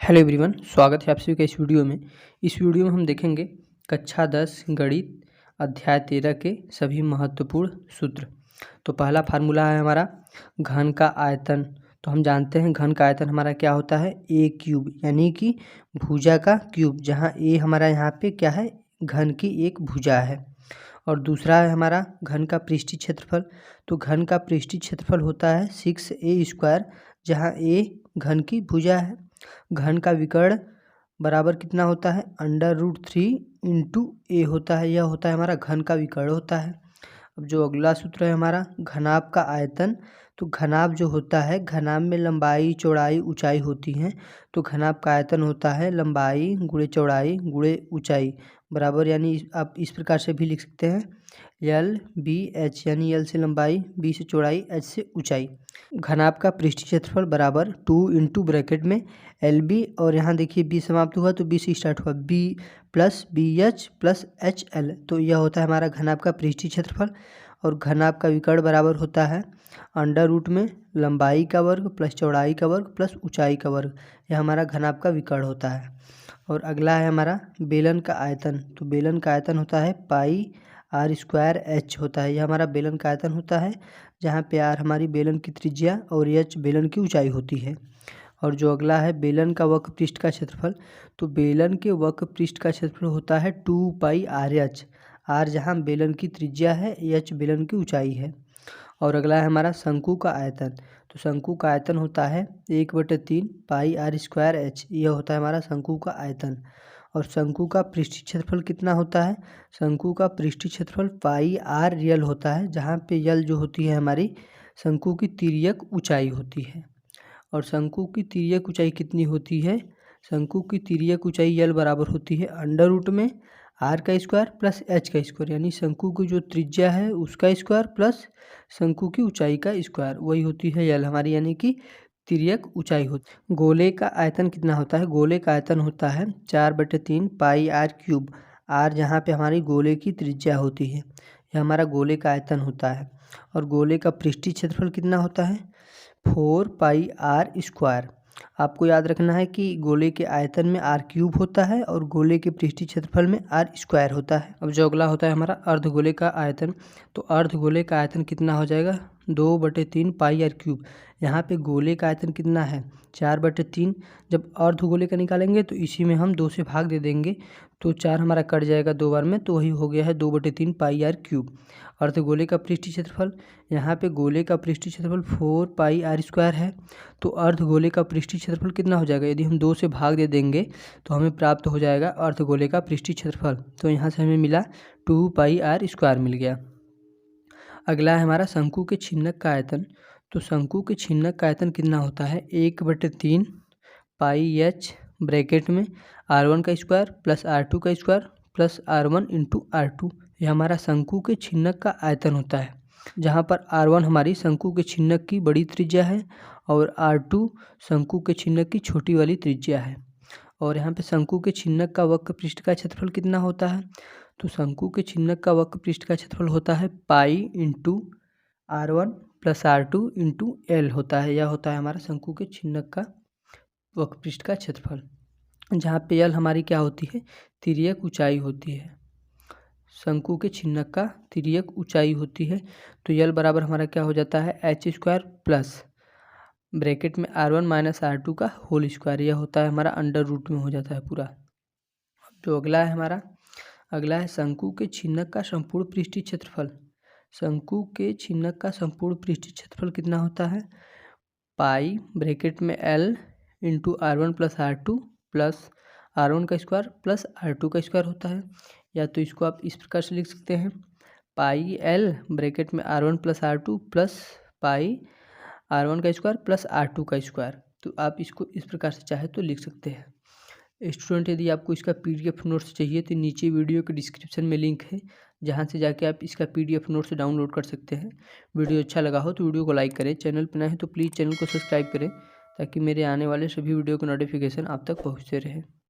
Hello everyone, स्वागत है आप सभी का इस वीडियो में। इस वीडियो में हम देखेंगे कक्षा 10 गणित अध्याय 13 के सभी महत्वपूर्ण सूत्र। तो पहला फार्मूला है हमारा घन का आयतन। तो हम जानते हैं घन का आयतन हमारा क्या होता है, ए क्यूब, यानी कि भुजा का क्यूब, जहाँ ए हमारा यहाँ पे क्या है, घन की एक भुजा है। और दूसरा है हमारा घन का पृष्ठीय क्षेत्रफल। तो घन का पृष्ठीय क्षेत्रफल होता है 6a², जहाँ ए घन की भुजा है। घन का विकर्ण बराबर कितना होता है, √3 × a होता है। यह होता है हमारा घन का विकर्ण होता है। अब जो अगला सूत्र है हमारा घनाभ का आयतन। तो घनाभ जो होता है, घनाभ में लंबाई चौड़ाई ऊंचाई होती है। तो घनाभ का आयतन होता है लंबाई गुणे चौड़ाई गुणे ऊंचाई बराबर, यानी आप इस प्रकार से भी लिख सकते हैं LBH, यानी L से लंबाई, B से चौड़ाई, H से ऊंचाई। घनाभ का पृष्ठीय क्षेत्रफल बराबर 2 × ब्रैकेट में LB, और यहाँ देखिए B समाप्त हुआ तो B से स्टार्ट हुआ, B + BH + HL। तो यह होता है हमारा घनाभ का पृष्ठीय क्षेत्रफल। और घनाभ का विकर्ण बराबर होता है √ में लंबाई का वर्ग प्लस चौड़ाई का वर्ग प्लस ऊंचाई का वर्ग। यह हमारा घनाभ का विकर्ण होता है। और अगला है हमारा बेलन का आयतन। तो बेलन का आयतन होता है πr² होता है। यह हमारा बेलन का आयतन होता है, जहाँ पे r हमारी बेलन की त्रिज्या और h बेलन की ऊंचाई होती है। और जो अगला है बेलन का वक्र पृष्ठ का क्षेत्रफल। तो बेलन के वक्र पृष्ठ का क्षेत्रफल होता है 2πrh, r जहाँ बेलन की त्रिज्या है, h बेलन की ऊंचाई है। और अगला है हमारा शंकु का आयतन। तो शंकु का आयतन होता है 1/3 πr²h। यह होता है हमारा शंकु का आयतन। और शंकु का पृष्ठीय क्षेत्रफल कितना होता है, शंकु का पृष्ठीय क्षेत्रफल πr होता है, जहाँ पे यल जो होती है हमारी शंकु की तिर्यक ऊंचाई होती है। और शंकु की तिर्यक ऊंचाई कितनी होती है, शंकु की तिर्यक ऊंचाई यल बराबर होती है √ में r² प्लस h², यानी शंकु की जो त्रिज्या है उसका स्क्वायर प्लस शंकु की ऊंचाई का स्क्वायर, वही होती है यल हमारी, यानी कि तिर्यक ऊंचाई होती है। गोले का आयतन कितना होता है, गोले का आयतन होता है 4/3 πr³, r जहाँ पे हमारी गोले की त्रिज्या होती है, यह हमारा गोले का आयतन होता है। और गोले का पृष्ठीय क्षेत्रफल कितना होता है 4πr²। आपको याद रखना है कि गोले के आयतन में r³ होता है और गोले के पृष्ठीय क्षेत्रफल में r² होता है। अब जो अगला होता है हमारा अर्धगोले का आयतन। तो अर्धगोले का आयतन कितना हो जाएगा 2/3 πr³। यहाँ पे गोले का आयतन कितना है 4/3। जब अर्धगोले का निकालेंगे तो इसी में हम 2 से भाग दे देंगे, तो 4 हमारा कट जाएगा 2 बार में, तो वही हो गया है 2/3 πr³। अर्धगोले का पृष्ठीय क्षेत्रफल, यहाँ पे गोले का पृष्ठीय क्षेत्रफल 4πr² है, तो अर्धगोले का पृष्ठीय क्षेत्रफल कितना हो जाएगा, यदि हम 2 से भाग दे देंगे तो हमें प्राप्त हो जाएगा अर्धगोले का पृष्ठीय क्षेत्रफल। तो यहाँ से हमें मिला 2πr² मिल गया। अगला है हमारा शंकु के छिन्नक का आयतन। तो शंकु के छिन्नक का आयतन कितना होता है 1/3 πh ब्रैकेट में r1 का स्क्वायर प्लस r2 का स्क्वायर प्लस r1 × r2। यह हमारा शंकु के छिन्नक का आयतन होता है, जहाँ पर r1 हमारी शंकु के छिन्नक की बड़ी त्रिज्या है और r2 शंकु के छिन्नक की छोटी वाली त्रिज्या है। और यहाँ पे शंकु के छिन्नक का वक्र पृष्ठ का क्षेत्रफल कितना होता है। तो शंकु के छिन्नक का वक्र पृष्ठ का क्षेत्रफल होता है π × r1 + r2 × l होता है। यह होता है हमारा शंकु के छिन्नक का वक्र पृष्ठ का क्षेत्रफल, जहाँ पे l हमारी क्या होती है, तिर्यक ऊंचाई होती है। शंकु के छिन्नक का तिर्यक ऊंचाई होती है, तो यल बराबर हमारा क्या हो जाता है h² प्लस ब्रैकेट में r1 - r2 का होल स्क्वायर। यह होता है हमारा √ में हो जाता है पूरा। जो अगला है हमारा, अगला है शंकु के छिन्नक का संपूर्ण पृष्ठीय क्षेत्रफल। शंकु के छिन्नक का संपूर्ण पृष्ठीय क्षेत्रफल कितना होता है π ब्रैकेट में l × r1 + r2 plus r1 का स्क्वायर प्लस r2 का स्क्वायर होता है। या तो इसको आप इस प्रकार से लिख सकते हैं πl ब्रैकेट में r1 + r2 प्लस π r1 का स्क्वायर प्लस r2 का स्क्वायर। तो आप इसको इस प्रकार से चाहे तो लिख सकते हैं। स्टूडेंट, यदि आपको इसका PDF नोट्स चाहिए तो नीचे वीडियो के डिस्क्रिप्शन में लिंक है, जहां से जाके आप इसका PDF नोट्स डाउनलोड कर सकते हैं। वीडियो अच्छा लगा हो तो वीडियो को लाइक करें, चैनल पर नए हैं तो प्लीज़ चैनल को सब्सक्राइब करें, ताकि मेरे आने वाले सभी वीडियो का नोटिफिकेशन आप तक पहुंचते रहे।